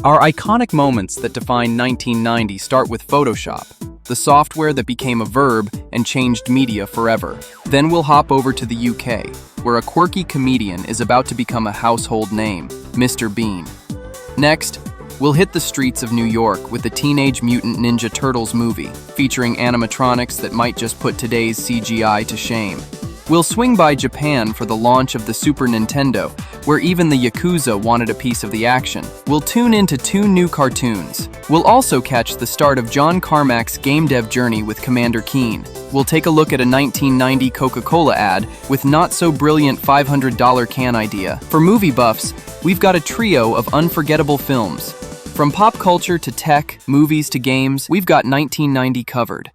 Our iconic moments that define 1990 start with Photoshop, the software that became a verb and changed media forever. Then we'll hop over to the UK, where a quirky comedian is about to become a household name, Mr. Bean. Next, we'll hit the streets of New York with the Teenage Mutant Ninja Turtles movie, featuring animatronics that might just put today's CGI to shame. We'll swing by Japan for the launch of the Super Nintendo, where even the Yakuza wanted a piece of the action. We'll tune into 2 new cartoons. We'll also catch the start of John Carmack's game dev journey with Commander Keen. We'll take a look at a 1990 Coca-Cola ad with not-so-brilliant $500 can idea. For movie buffs, we've got a trio of unforgettable films. From pop culture to tech, movies to games, we've got 1990 covered.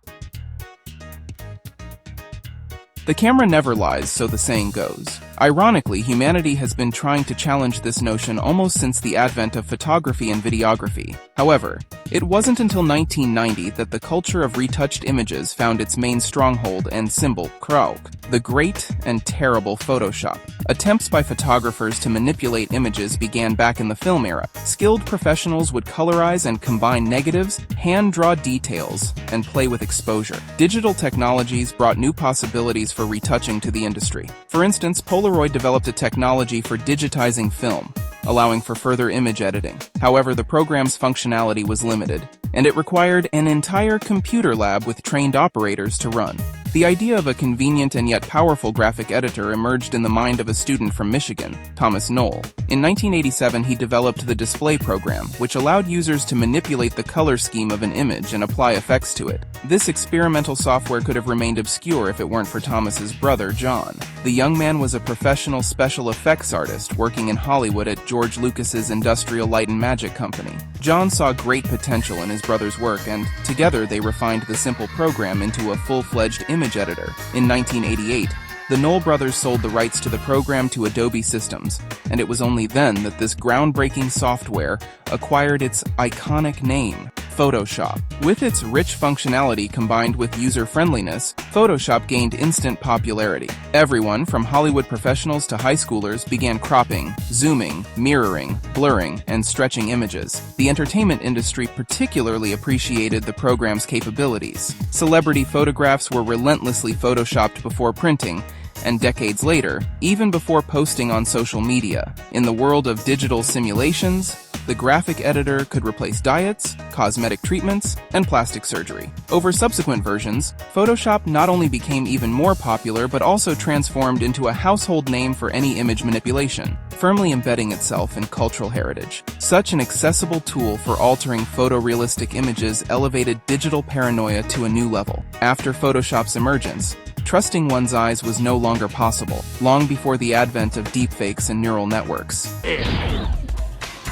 The camera never lies, so the saying goes. Ironically, humanity has been trying to challenge this notion almost since the advent of photography and videography. However, it wasn't until 1990 that the culture of retouched images found its main stronghold and symbol, Krauk, the great and terrible Photoshop. Attempts by photographers to manipulate images began back in the film era. Skilled professionals would colorize and combine negatives, hand-draw details, and play with exposure. Digital technologies brought new possibilities for retouching to the industry. For instance, Polaroid developed a technology for digitizing film, allowing for further image editing. However, the program's functionality was limited, and it required an entire computer lab with trained operators to run. The idea of a convenient and yet powerful graphic editor emerged in the mind of a student from Michigan, Thomas Knoll. In 1987, he developed the Display program, which allowed users to manipulate the color scheme of an image and apply effects to it. This experimental software could have remained obscure if it weren't for Thomas's brother, John. The young man was a professional special effects artist working in Hollywood at George Lucas's Industrial Light and Magic company. John saw great potential in his brother's work, and together they refined the simple program into a full-fledged image editor. In 1988, the Knoll brothers sold the rights to the program to Adobe Systems, and it was only then that this groundbreaking software acquired its iconic name, Photoshop. With its rich functionality combined with user-friendliness, Photoshop gained instant popularity. Everyone, from Hollywood professionals to high schoolers, began cropping, zooming, mirroring, blurring, and stretching images. The entertainment industry particularly appreciated the program's capabilities. Celebrity photographs were relentlessly photoshopped before printing, and decades later, even before posting on social media. In the world of digital simulations, the graphic editor could replace diets, cosmetic treatments, and plastic surgery. Over subsequent versions, Photoshop not only became even more popular but also transformed into a household name for any image manipulation, firmly embedding itself in cultural heritage. Such an accessible tool for altering photorealistic images elevated digital paranoia to a new level. After Photoshop's emergence, trusting one's eyes was no longer possible, long before the advent of deepfakes and neural networks.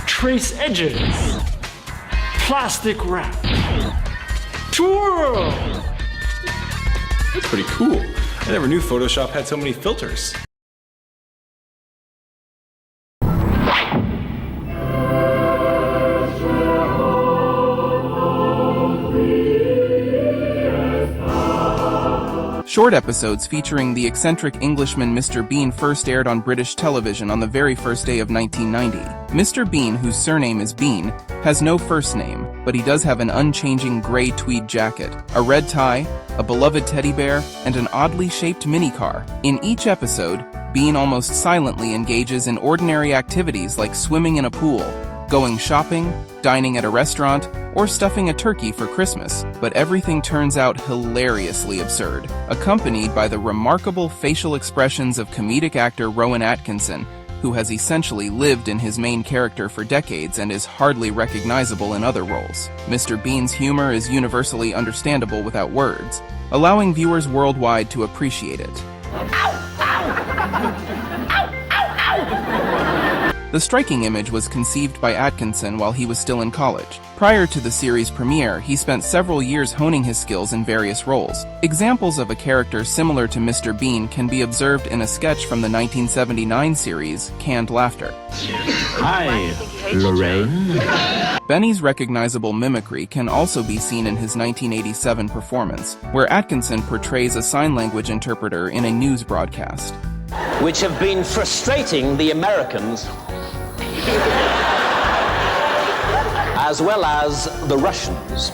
Trace edges. Plastic wrap. Twirl. That's pretty cool. I never knew Photoshop had so many filters. Short episodes featuring the eccentric Englishman Mr. Bean first aired on British television on the very first day of 1990. Mr. Bean, whose surname is Bean, has no first name, but he does have an unchanging gray tweed jacket, a red tie, a beloved teddy bear, and an oddly shaped minicar. In each episode, Bean almost silently engages in ordinary activities like swimming in a pool, going shopping, dining at a restaurant, or stuffing a turkey for Christmas, but everything turns out hilariously absurd, accompanied by the remarkable facial expressions of comedic actor Rowan Atkinson, who has essentially lived in his main character for decades and is hardly recognizable in other roles. Mr. Bean's humor is universally understandable without words, allowing viewers worldwide to appreciate it. The striking image was conceived by Atkinson while he was still in college. Prior to the series premiere, he spent several years honing his skills in various roles. Examples of a character similar to Mr. Bean can be observed in a sketch from the 1979 series, Canned Laughter. Hi, Lorraine. Benny's recognizable mimicry can also be seen in his 1987 performance, where Atkinson portrays a sign language interpreter in a news broadcast. Which have been frustrating the Americans. as well as the Russians.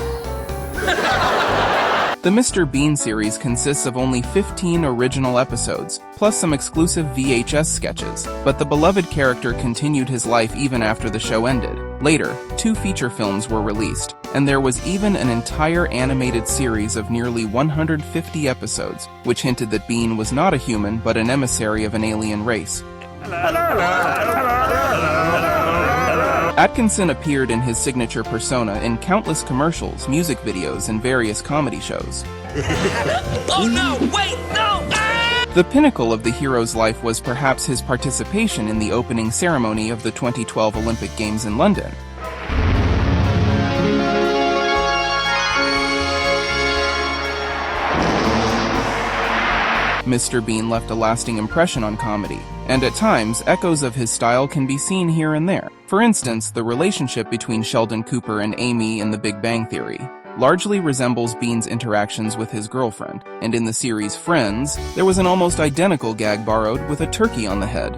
The Mr. Bean series consists of only 15 original episodes, plus some exclusive VHS sketches, but the beloved character continued his life even after the show ended. Later, 2 feature films were released, and there was even an entire animated series of nearly 150 episodes, which hinted that Bean was not a human but an emissary of an alien race. Atkinson appeared in his signature persona in countless commercials, music videos, and various comedy shows. Oh no, wait, no! Ah! The pinnacle of the hero's life was perhaps his participation in the opening ceremony of the 2012 Olympic Games in London. Mr. Bean left a lasting impression on comedy, and at times, echoes of his style can be seen here and there. For instance, the relationship between Sheldon Cooper and Amy in The Big Bang Theory largely resembles Bean's interactions with his girlfriend, and in the series Friends, there was an almost identical gag borrowed with a turkey on the head.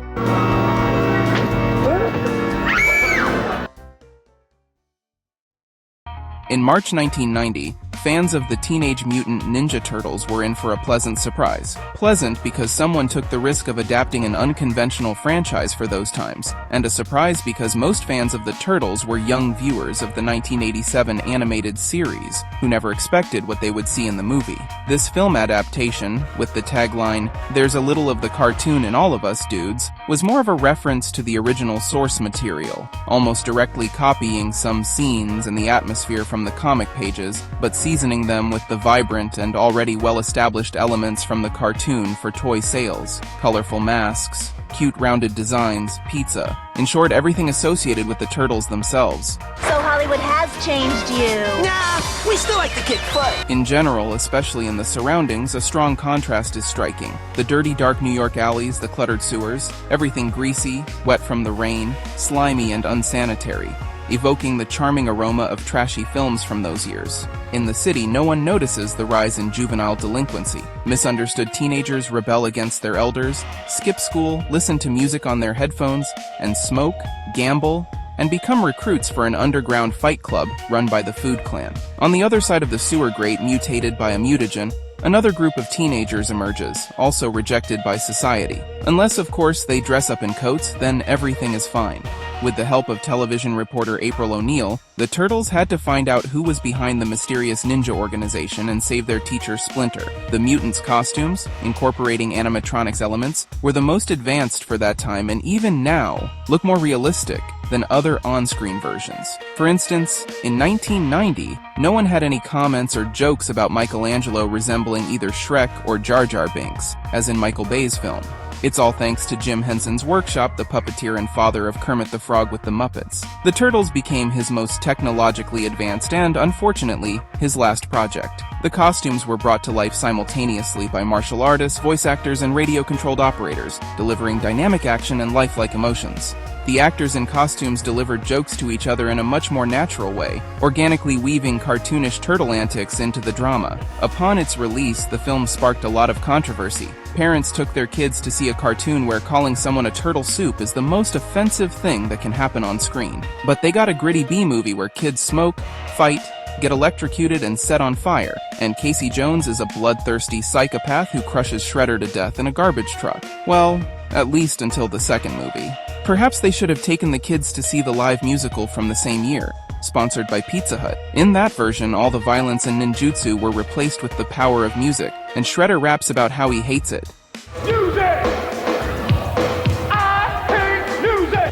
In March 1990, fans of the Teenage Mutant Ninja Turtles were in for a pleasant surprise. Pleasant because someone took the risk of adapting an unconventional franchise for those times, and a surprise because most fans of the Turtles were young viewers of the 1987 animated series, who never expected what they would see in the movie. This film adaptation, with the tagline, "There's a little of the cartoon in all of us, dudes," was more of a reference to the original source material, almost directly copying some scenes and the atmosphere from the comic pages, but seasoning them with the vibrant and already well-established elements from the cartoon for toy sales, colorful masks, cute rounded designs, pizza. In short, everything associated with the Turtles themselves. So Hollywood has changed you. Nah, we still like to kick butt. In general, especially in the surroundings, a strong contrast is striking. The dirty, dark New York alleys, the cluttered sewers, everything greasy, wet from the rain, slimy and unsanitary, evoking the charming aroma of trashy films from those years. In the city, no one notices the rise in juvenile delinquency. Misunderstood teenagers rebel against their elders, skip school, listen to music on their headphones, and smoke, gamble, and become recruits for an underground fight club run by the Food Clan. On the other side of the sewer grate, mutated by a mutagen, another group of teenagers emerges, also rejected by society. Unless, of course, they dress up in coats, then everything is fine. With the help of television reporter April O'Neil, the Turtles had to find out who was behind the mysterious ninja organization and save their teacher Splinter. The mutants' costumes, incorporating animatronics elements, were the most advanced for that time and even now look more realistic than other on-screen versions. For instance, in 1990, no one had any comments or jokes about Michelangelo resembling either Shrek or Jar Jar Binks, as in Michael Bay's film. It's all thanks to Jim Henson's workshop, the puppeteer and father of Kermit the Frog with the Muppets. The Turtles became his most technologically advanced and, unfortunately, his last project. The costumes were brought to life simultaneously by martial artists, voice actors, and radio-controlled operators, delivering dynamic action and lifelike emotions. The actors in costumes delivered jokes to each other in a much more natural way, organically weaving cartoonish turtle antics into the drama. Upon its release, the film sparked a lot of controversy. Parents took their kids to see a cartoon where calling someone a turtle soup is the most offensive thing that can happen on screen. But they got a gritty B-movie where kids smoke, fight, get electrocuted, and set on fire, and Casey Jones is a bloodthirsty psychopath who crushes Shredder to death in a garbage truck. Well, at least until the second movie. Perhaps they should have taken the kids to see the live musical from the same year, sponsored by Pizza Hut. In that version, all the violence and ninjutsu were replaced with the power of music, and Shredder raps about how he hates it.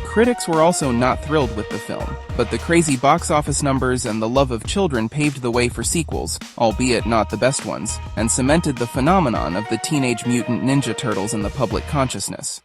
Critics were also not thrilled with the film, but the crazy box office numbers and the love of children paved the way for sequels, albeit not the best ones, and cemented the phenomenon of the Teenage Mutant Ninja Turtles in the public consciousness.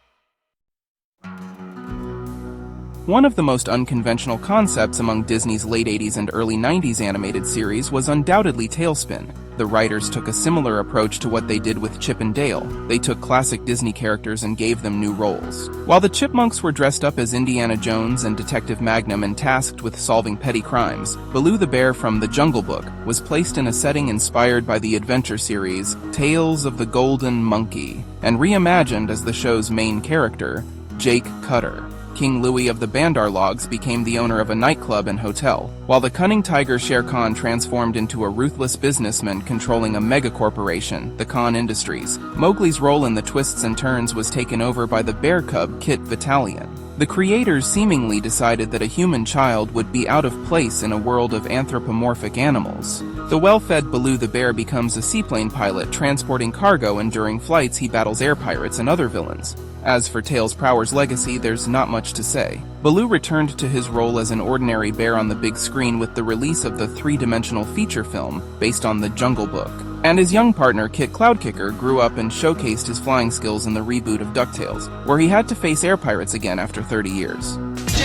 One of the most unconventional concepts among Disney's late 80s and early 90s animated series was undoubtedly Tailspin. The writers took a similar approach to what they did with Chip and Dale. They took classic Disney characters and gave them new roles. While the Chipmunks were dressed up as Indiana Jones and Detective Magnum and tasked with solving petty crimes, Baloo the Bear from The Jungle Book was placed in a setting inspired by the adventure series Tales of the Golden Monkey, and reimagined as the show's main character, Jake Cutter. King Louis of the Bandar Logs became the owner of a nightclub and hotel, while the cunning tiger Shere Khan transformed into a ruthless businessman controlling a mega-corporation, the Khan Industries. Mowgli's role in the twists and turns was taken over by the bear cub Kit Vitalian. The creators seemingly decided that a human child would be out of place in a world of anthropomorphic animals. The well-fed Baloo the bear becomes a seaplane pilot transporting cargo, and during flights he battles air pirates and other villains. As for Tails Prower's legacy, there's not much to say. Baloo returned to his role as an ordinary bear on the big screen with the release of the three-dimensional feature film based on the Jungle Book. And his young partner, Kit Cloudkicker, grew up and showcased his flying skills in the reboot of DuckTales, where he had to face air pirates again after 30 years.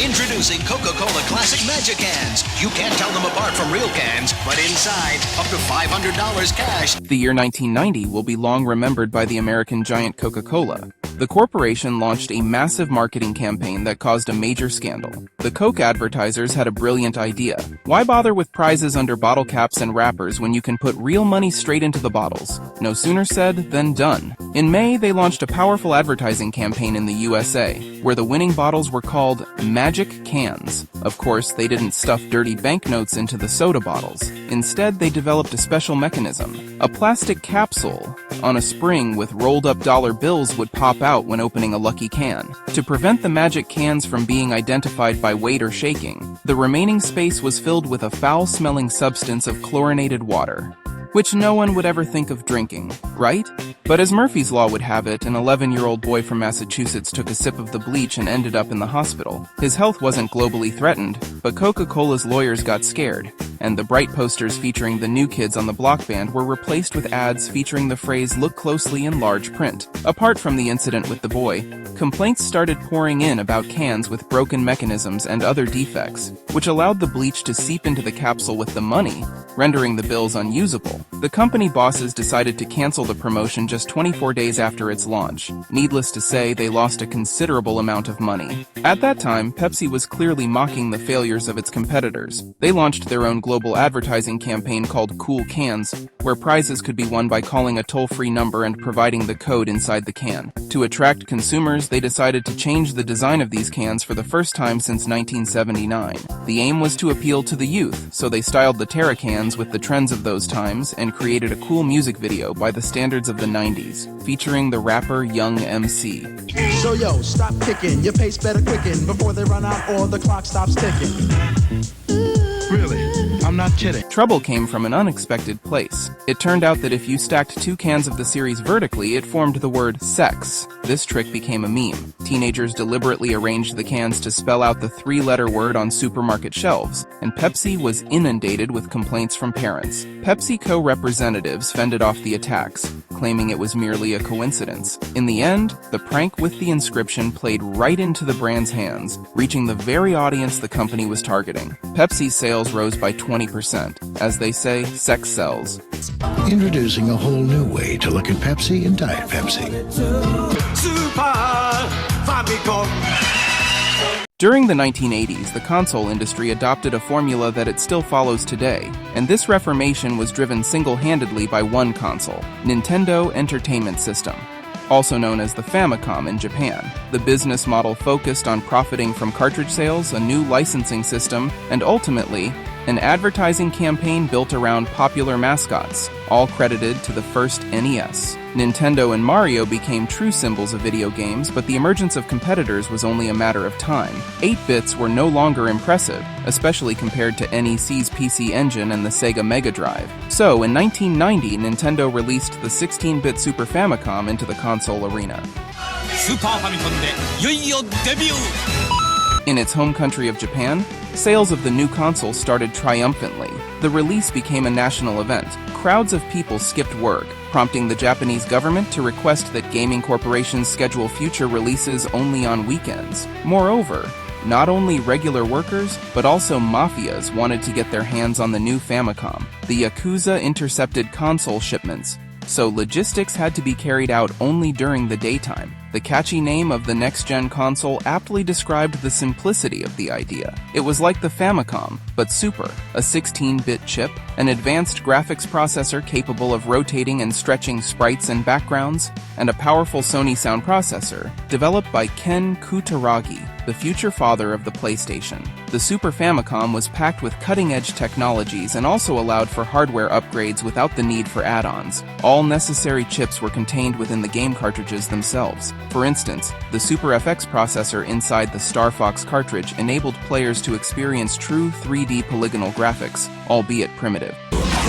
Introducing Coca-Cola Classic Magic Cans. You can't tell them apart from real cans, but inside, up to $500 cash. The year 1990 will be long remembered by the American giant Coca-Cola. The corporation launched a massive marketing campaign that caused a major scandal. The Coke advertisers had a brilliant idea. Why bother with prizes under bottle caps and wrappers when you can put real money straight into the bottles? No sooner said than done. In May, they launched a powerful advertising campaign in the USA, where the winning bottles were called Magic Cans. Of course, they didn't stuff dirty banknotes into the soda bottles. Instead, they developed a special mechanism. A plastic capsule on a spring with rolled-up dollar bills would pop out when opening a lucky can. To prevent the magic cans from being identified by weight or shaking, the remaining space was filled with a foul-smelling substance of chlorinated water, which no one would ever think of drinking, right? But as Murphy's Law would have it, an 11-year-old boy from Massachusetts took a sip of the bleach and ended up in the hospital. His health wasn't globally threatened, but Coca-Cola's lawyers got scared, and the bright posters featuring the New Kids on the Block band were replaced with ads featuring the phrase "Look closely" in large print. Apart from the incident with the boy, complaints started pouring in about cans with broken mechanisms and other defects, which allowed the bleach to seep into the capsule with the money, rendering the bills unusable. The company bosses decided to cancel the promotion just 24 days after its launch. Needless to say, they lost a considerable amount of money. At that time, Pepsi was clearly mocking the failures of its competitors. They launched their own global advertising campaign called Cool Cans, where prizes could be won by calling a toll-free number and providing the code inside the can. To attract consumers, they decided to change the design of these cans for the first time since 1979. The aim was to appeal to the youth, so they styled the Terra cans with the trends of those times and created a cool music video by the standards of the 90s, featuring the rapper Young MC. So yo, stop kicking, your pace better quicken before they run out or the clock stops ticking. Really? I'm not kidding. Trouble came from an unexpected place. It turned out that if you stacked two cans of the series vertically, it formed the word sex. This trick became a meme. Teenagers deliberately arranged the cans to spell out the three-letter word on supermarket shelves, and Pepsi was inundated with complaints from parents. PepsiCo representatives fended off the attacks, claiming it was merely a coincidence. In the end, the prank with the inscription played right into the brand's hands, reaching the very audience the company was targeting. Pepsi's sales rose by 20%. As they say, sex sells. Introducing a whole new way to look at Pepsi and Diet Pepsi. Super Famicom. During the 1980s, the console industry adopted a formula that it still follows today, and this reformation was driven single-handedly by one console, Nintendo Entertainment System, also known as the Famicom in Japan. The business model focused on profiting from cartridge sales, a new licensing system, and ultimately, an advertising campaign built around popular mascots, all credited to the first NES. Nintendo and Mario became true symbols of video games, but the emergence of competitors was only a matter of time. 8-bits were no longer impressive, especially compared to NEC's PC Engine and the Sega Mega Drive. So, in 1990, Nintendo released the 16-bit Super Famicom into the console arena. Super Famicom de いよいよデビュー! In its home country of Japan, sales of the new console started triumphantly. The release became a national event. Crowds of people skipped work, prompting the Japanese government to request that gaming corporations schedule future releases only on weekends. Moreover, not only regular workers, but also mafias wanted to get their hands on the new Famicom. The Yakuza intercepted console shipments, so logistics had to be carried out only during the daytime. The catchy name of the next-gen console aptly described the simplicity of the idea. It was like the Famicom, but super, a 16-bit chip, an advanced graphics processor capable of rotating and stretching sprites and backgrounds, and a powerful Sony sound processor, developed by Ken Kutaragi, the future father of the PlayStation. The Super Famicom was packed with cutting-edge technologies and also allowed for hardware upgrades without the need for add-ons. All necessary chips were contained within the game cartridges themselves. For instance, the Super FX processor inside the Star Fox cartridge enabled players to experience true 3D polygonal graphics, albeit primitive.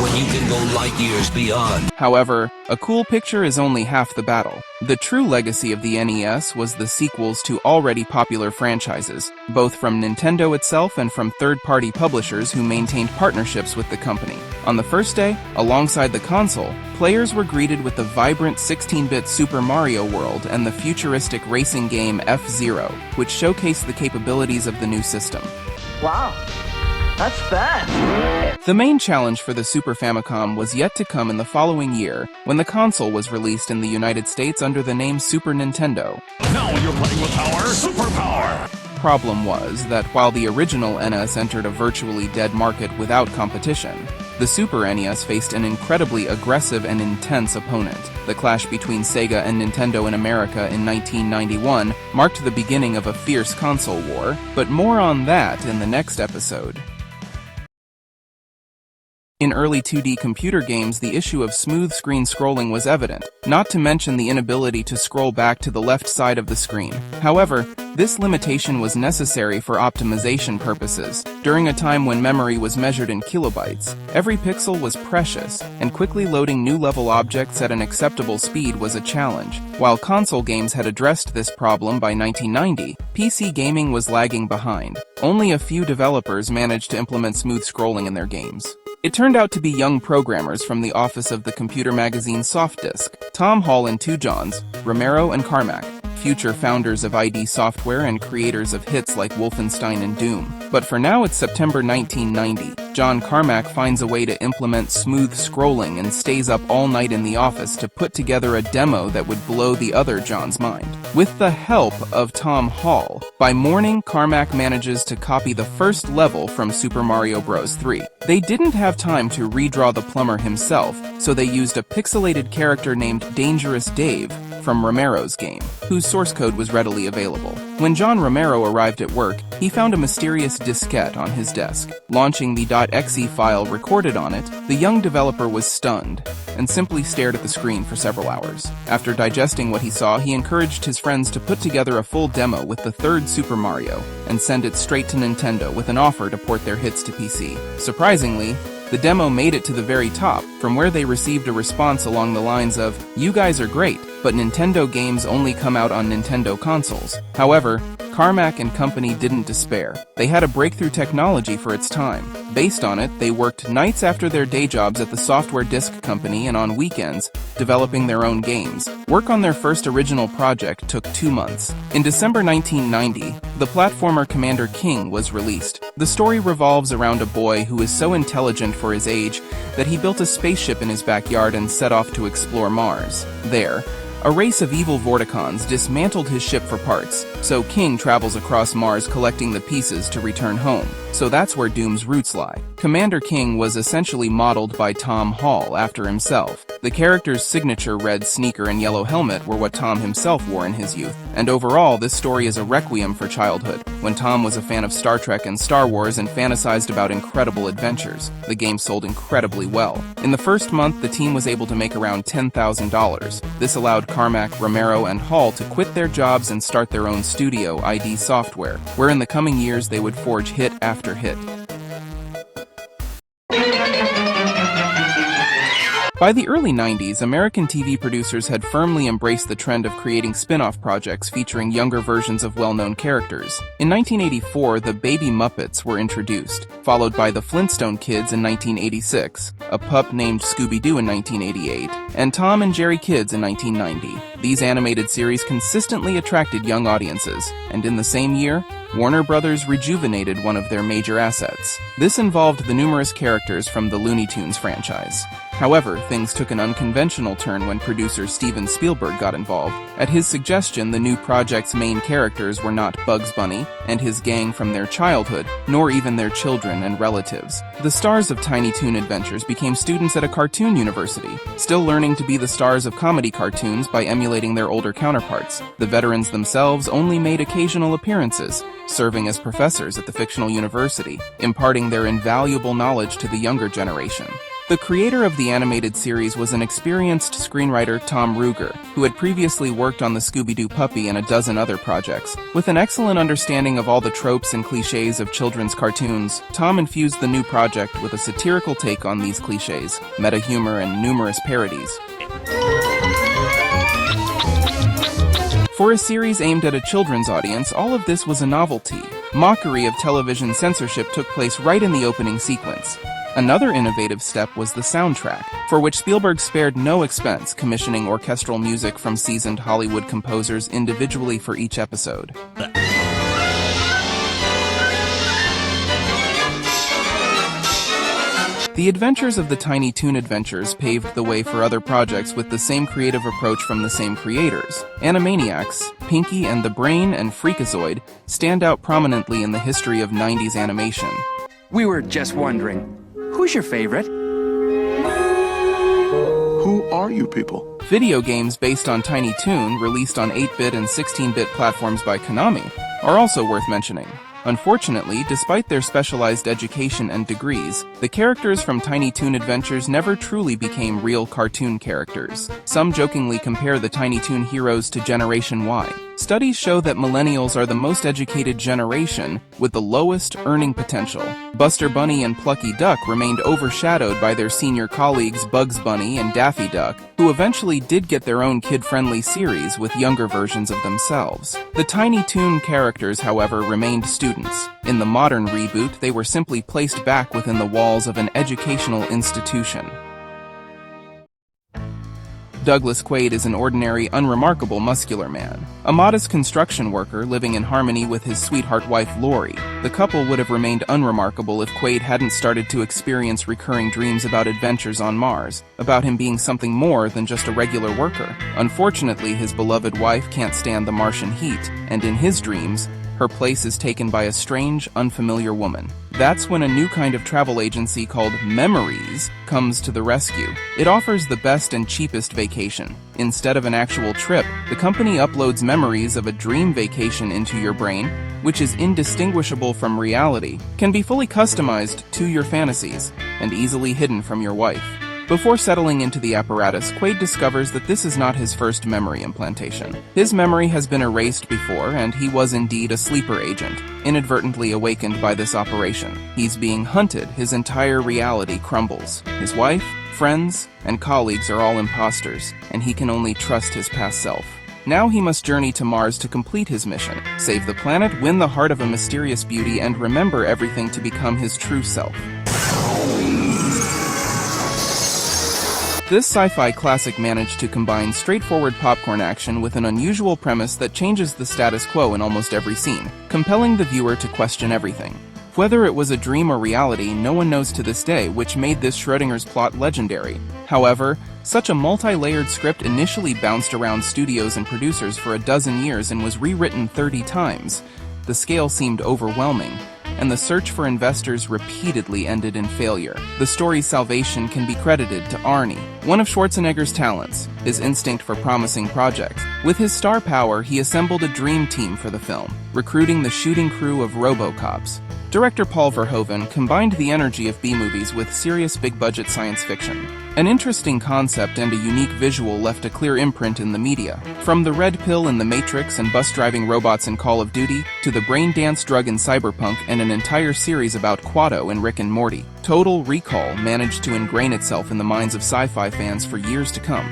When you can go light years beyond. However, a cool picture is only half the battle. The true legacy of the NES was the sequels to already popular franchises, both from Nintendo itself and from third-party publishers who maintained partnerships with the company. On the first day, alongside the console, players were greeted with the vibrant 16-bit Super Mario World and the futuristic racing game F-Zero, which showcased the capabilities of the new system. Wow. That's fast! The main challenge for the Super Famicom was yet to come in the following year, when the console was released in the United States under the name Super Nintendo. Now you're playing with power, superpower! Problem was that while the original NES entered a virtually dead market without competition, the Super NES faced an incredibly aggressive and intense opponent. The clash between Sega and Nintendo in America in 1991 marked the beginning of a fierce console war, but more on that in the next episode. In early 2D computer games, the issue of smooth screen scrolling was evident, not to mention the inability to scroll back to the left side of the screen. However, this limitation was necessary for optimization purposes. During a time when memory was measured in kilobytes, every pixel was precious, and quickly loading new level objects at an acceptable speed was a challenge. While console games had addressed this problem by 1990, PC gaming was lagging behind. Only a few developers managed to implement smooth scrolling in their games. It turned out to be young programmers from the office of the computer magazine SoftDisk, Tom Hall and two Johns, Romero and Carmack, future founders of ID Software and creators of hits like Wolfenstein and Doom. But for now, it's September 1990. John Carmack finds a way to implement smooth scrolling and stays up all night in the office to put together a demo that would blow the other John's mind. With the help of Tom Hall, by morning, Carmack manages to copy the first level from Super Mario Bros. 3. They didn't have time to redraw the plumber himself, so they used a pixelated character named Dangerous Dave from Romero's game, whose source code was readily available. When John Romero arrived at work, he found a mysterious diskette on his desk. Launching the .exe file recorded on it, the young developer was stunned and simply stared at the screen for several hours. After digesting what he saw, he encouraged his friends to put together a full demo with the third Super Mario and send it straight to Nintendo with an offer to port their hits to PC. Surprisingly, the demo made it to the very top, from where they received a response along the lines of, "You guys are great, but Nintendo games only come out on Nintendo consoles." However, Carmack and company didn't despair. They had a breakthrough technology for its time. Based on it, they worked nights after their day jobs at the software disk company and on weekends, developing their own games. Work on their first original project took 2 months. In December 1990, the platformer Commander King was released. The story revolves around a boy who is so intelligent for his age that he built a spaceship in his backyard and set off to explore Mars. There, a race of evil Vorticons dismantled his ship for parts, so King travels across Mars collecting the pieces to return home. So that's where Doom's roots lie. Commander King was essentially modeled by Tom Hall after himself. The character's signature red sneaker and yellow helmet were what Tom himself wore in his youth. And overall, this story is a requiem for childhood, when Tom was a fan of Star Trek and Star Wars and fantasized about incredible adventures. The game sold incredibly well. In the first month, the team was able to make around $10,000. This allowed Carmack, Romero, and Hall to quit their jobs and start their own studio, ID Software, where in the coming years they would forge hit after hit. By the early 90s, American TV producers had firmly embraced the trend of creating spin-off projects featuring younger versions of well-known characters. In 1984, the Baby Muppets were introduced, followed by the Flintstone Kids in 1986, a pup named Scooby-Doo in 1988, and Tom and Jerry Kids in 1990. These animated series consistently attracted young audiences, and in the same year, Warner Brothers rejuvenated one of their major assets. This involved the numerous characters from the Looney Tunes franchise. However, things took an unconventional turn when producer Steven Spielberg got involved. At his suggestion, the new project's main characters were not Bugs Bunny and his gang from their childhood, nor even their children and relatives. The stars of Tiny Toon Adventures became students at a cartoon university, still learning to be the stars of comedy cartoons by emulating their older counterparts. The veterans themselves only made occasional appearances, serving as professors at the fictional university, imparting their invaluable knowledge to the younger generation. The creator of the animated series was an experienced screenwriter, Tom Ruegger, who had previously worked on the Scooby-Doo Puppy and a dozen other projects. With an excellent understanding of all the tropes and cliches of children's cartoons, Tom infused the new project with a satirical take on these cliches, meta humor, and numerous parodies. For a series aimed at a children's audience, all of this was a novelty. Mockery of television censorship took place right in the opening sequence. Another innovative step was the soundtrack, for which Spielberg spared no expense, commissioning orchestral music from seasoned Hollywood composers individually for each episode. The Adventures of the Tiny Toon Adventures paved the way for other projects with the same creative approach from the same creators. Animaniacs, Pinky and the Brain, and Freakazoid stand out prominently in the history of 90s animation. We were just wondering, who's your favorite? Who are you people? Video games based on Tiny Toon, released on 8-bit and 16-bit platforms by Konami, are also worth mentioning. Unfortunately, despite their specialized education and degrees, the characters from Tiny Toon Adventures never truly became real cartoon characters. Some jokingly compare the Tiny Toon heroes to Generation Y. Studies show that millennials are the most educated generation with the lowest earning potential. Buster Bunny and Plucky Duck remained overshadowed by their senior colleagues Bugs Bunny and Daffy Duck, who eventually did get their own kid-friendly series with younger versions of themselves. The Tiny Toon characters, however, remained students. In the modern reboot, they were simply placed back within the walls of an educational institution. Douglas Quaid is an ordinary, unremarkable muscular man. A modest construction worker living in harmony with his sweetheart wife Lori. The couple would have remained unremarkable if Quaid hadn't started to experience recurring dreams about adventures on Mars, about him being something more than just a regular worker. Unfortunately, his beloved wife can't stand the Martian heat, and in his dreams, her place is taken by a strange, unfamiliar woman. That's when a new kind of travel agency called Memories comes to the rescue. It offers the best and cheapest vacation. Instead of an actual trip, the company uploads memories of a dream vacation into your brain, which is indistinguishable from reality, can be fully customized to your fantasies, and easily hidden from your wife. Before settling into the apparatus, Quaid discovers that this is not his first memory implantation. His memory has been erased before, and he was indeed a sleeper agent, inadvertently awakened by this operation. He's being hunted, his entire reality crumbles. His wife, friends, and colleagues are all imposters, and he can only trust his past self. Now he must journey to Mars to complete his mission, save the planet, win the heart of a mysterious beauty, and remember everything to become his true self. This sci-fi classic managed to combine straightforward popcorn action with an unusual premise that changes the status quo in almost every scene, compelling the viewer to question everything. Whether it was a dream or reality, no one knows to this day, which made this Schrodinger's plot legendary. However, such a multi-layered script initially bounced around studios and producers for a dozen years and was rewritten 30 times. The scale seemed overwhelming, and the search for investors repeatedly ended in failure. The story's salvation can be credited to Arnie, one of Schwarzenegger's talents, his instinct for promising projects. With his star power, he assembled a dream team for the film, recruiting the shooting crew of RoboCops. Director Paul Verhoeven combined the energy of B-movies with serious big-budget science fiction. An interesting concept and a unique visual left a clear imprint in the media. From the red pill in The Matrix and bus-driving robots in Call of Duty, to the brain dance drug in Cyberpunk and an entire series about Quado in Rick and Morty, Total Recall managed to ingrain itself in the minds of sci-fi fans for years to come.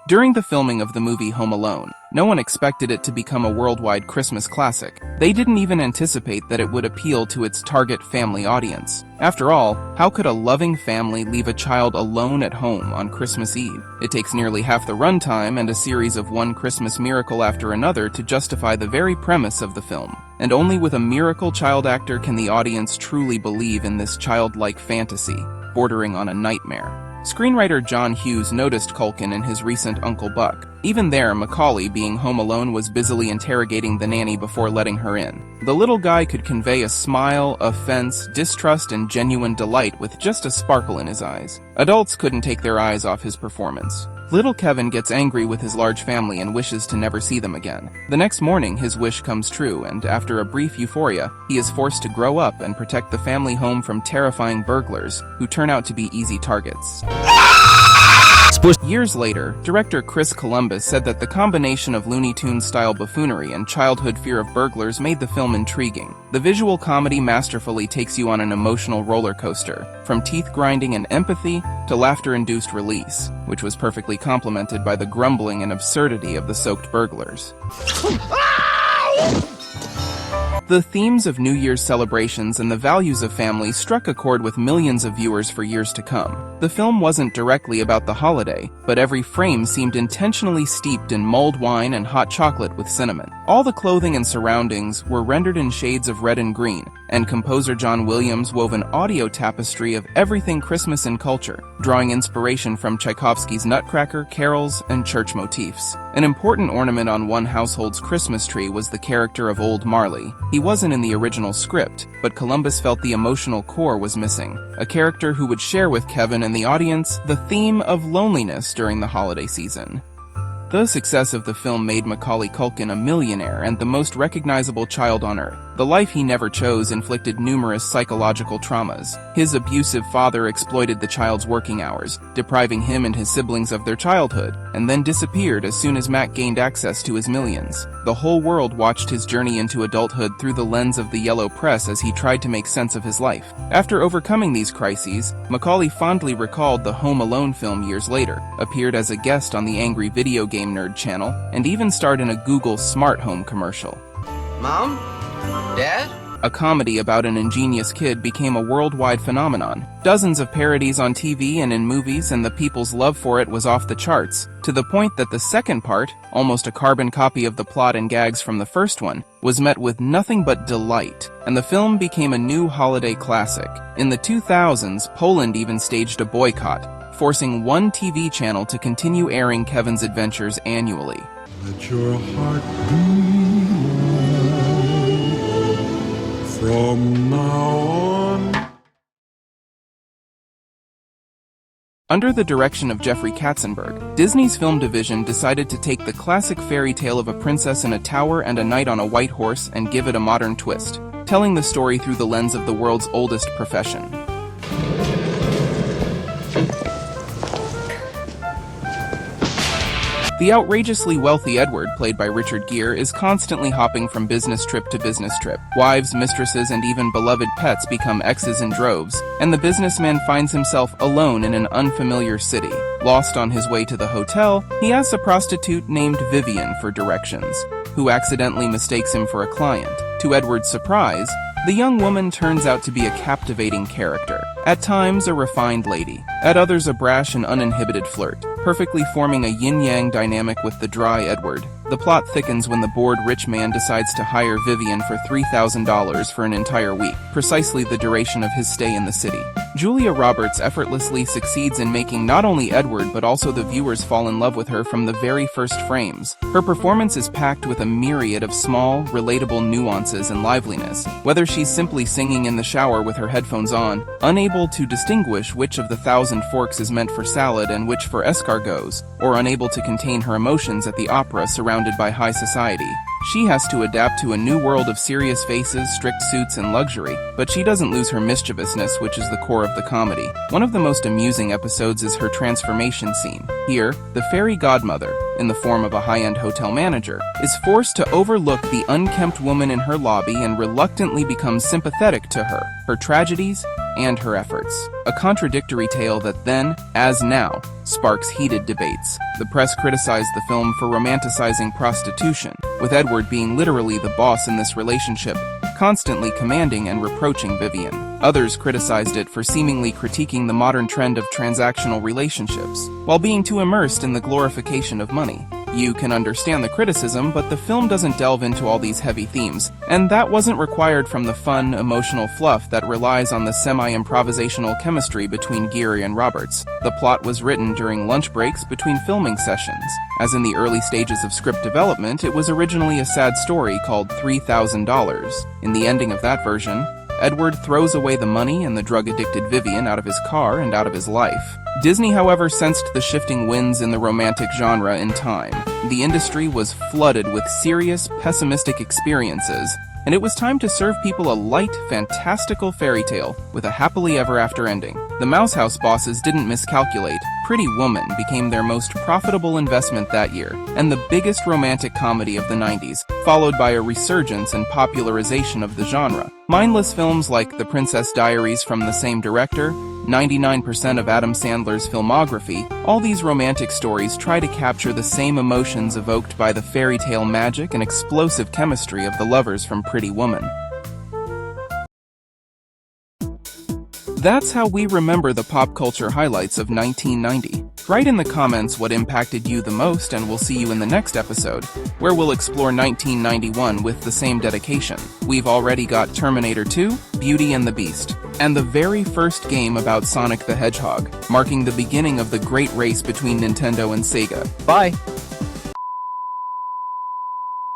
During the filming of the movie Home Alone, no one expected it to become a worldwide Christmas classic. They didn't even anticipate that it would appeal to its target family audience. After all, how could a loving family leave a child alone at home on Christmas Eve? It takes nearly half the runtime and a series of one Christmas miracle after another to justify the very premise of the film. and only with a miracle child actor can the audience truly believe in this childlike fantasy, bordering on a nightmare. Screenwriter John Hughes noticed Culkin in his recent Uncle Buck. Even there, Macaulay, being home alone, was busily interrogating the nanny before letting her in. The little guy could convey a smile, offense, distrust, and genuine delight with just a sparkle in his eyes. Adults couldn't take their eyes off his performance. Little Kevin gets angry with his large family and wishes to never see them again. The next morning, his wish comes true, and after a brief euphoria, he is forced to grow up and protect the family home from terrifying burglars, who turn out to be easy targets. Years later, director Chris Columbus said that the combination of Looney Tunes-style buffoonery and childhood fear of burglars made the film intriguing. The visual comedy masterfully takes you on an emotional roller coaster, from teeth-grinding and empathy to laughter-induced release, which was perfectly complemented by the grumbling and absurdity of the soaked burglars. The themes of New Year's celebrations and the values of family struck a chord with millions of viewers for years to come. The film wasn't directly about the holiday, but every frame seemed intentionally steeped in mulled wine and hot chocolate with cinnamon. All the clothing and surroundings were rendered in shades of red and green, and composer John Williams wove an audio tapestry of everything Christmas and culture, drawing inspiration from Tchaikovsky's Nutcracker, carols, and church motifs. An important ornament on one household's Christmas tree was the character of Old Marley. He wasn't in the original script, but Columbus felt the emotional core was missing, a character who would share with Kevin and the audience the theme of loneliness during the holiday season. The success of the film made Macaulay Culkin a millionaire and the most recognizable child on Earth. The life he never chose inflicted numerous psychological traumas. His abusive father exploited the child's working hours, depriving him and his siblings of their childhood, and then disappeared as soon as Mac gained access to his millions. The whole world watched his journey into adulthood through the lens of the yellow press as he tried to make sense of his life. After overcoming these crises, Macaulay fondly recalled the Home Alone film years later, appeared as a guest on the Angry Video Game Nerd channel, and even starred in a Google Smart Home commercial. Mom? Dad? A comedy about an ingenious kid became a worldwide phenomenon. Dozens of parodies on TV and in movies, and the people's love for it was off the charts, to the point that the second part, almost a carbon copy of the plot and gags from the first one, was met with nothing but delight, and the film became a new holiday classic. In the 2000s, Poland even staged a boycott, forcing one TV channel to continue airing Kevin's adventures annually. Let your heart be from now on. Under the direction of Jeffrey Katzenberg, Disney's film division decided to take the classic fairy tale of a princess in a tower and a knight on a white horse and give it a modern twist, telling the story through the lens of the world's oldest profession. The outrageously wealthy Edward, played by Richard Gere, is constantly hopping from business trip to business trip. Wives, mistresses, and even beloved pets become exes in droves, and the businessman finds himself alone in an unfamiliar city. Lost on his way to the hotel, he asks a prostitute named Vivian for directions, who accidentally mistakes him for a client. To Edward's surprise, the young woman turns out to be a captivating character. At times, a refined lady. At others, a brash and uninhibited flirt, perfectly forming a yin-yang dynamic with the dry Edward. The plot thickens when the bored rich man decides to hire Vivian for $3,000 for an entire week, precisely the duration of his stay in the city. Julia Roberts effortlessly succeeds in making not only Edward but also the viewers fall in love with her from the very first frames. Her performance is packed with a myriad of small, relatable nuances and liveliness. Whether she's simply singing in the shower with her headphones on, unable to distinguish which of the 1,000 forks is meant for salad and which for escargots, or unable to contain her emotions at the opera surrounded by high society, she has to adapt to a new world of serious faces, strict suits, and luxury, but she doesn't lose her mischievousness, which is the core of the comedy. One of the most amusing episodes is her transformation scene. Here, the fairy godmother, in the form of a high-end hotel manager, is forced to overlook the unkempt woman in her lobby and reluctantly becomes sympathetic to her tragedies, and her efforts. A contradictory tale that then, as now, sparks heated debates. The press criticized the film for romanticizing prostitution, with Edward being literally the boss in this relationship, constantly commanding and reproaching Vivian. Others criticized it for seemingly critiquing the modern trend of transactional relationships, while being too immersed in the glorification of money. You can understand the criticism, but the film doesn't delve into all these heavy themes, and that wasn't required from the fun, emotional fluff that relies on the semi-improvisational chemistry between Geary and Roberts. The plot was written during lunch breaks between filming sessions. As in the early stages of script development, it was originally a sad story called $3,000. In the ending of that version, Edward throws away the money and the drug-addicted Vivian out of his car and out of his life. Disney, however, sensed the shifting winds in the romantic genre in time. The industry was flooded with serious, pessimistic experiences, and it was time to serve people a light, fantastical fairy tale with a happily ever after ending. The Mouse House bosses didn't miscalculate. Pretty Woman became their most profitable investment that year, and the biggest romantic comedy of the 90s, followed by a resurgence and popularization of the genre. Mindless films like The Princess Diaries from the same director, 99% of Adam Sandler's filmography, all these romantic stories try to capture the same emotions evoked by the fairy tale magic and explosive chemistry of the lovers from Pretty Woman. That's how we remember the pop culture highlights of 1990. Write in the comments what impacted you the most, and we'll see you in the next episode, where we'll explore 1991 with the same dedication. We've already got Terminator 2, Beauty and the Beast, and the very first game about Sonic the Hedgehog, marking the beginning of the great race between Nintendo and Sega. Bye!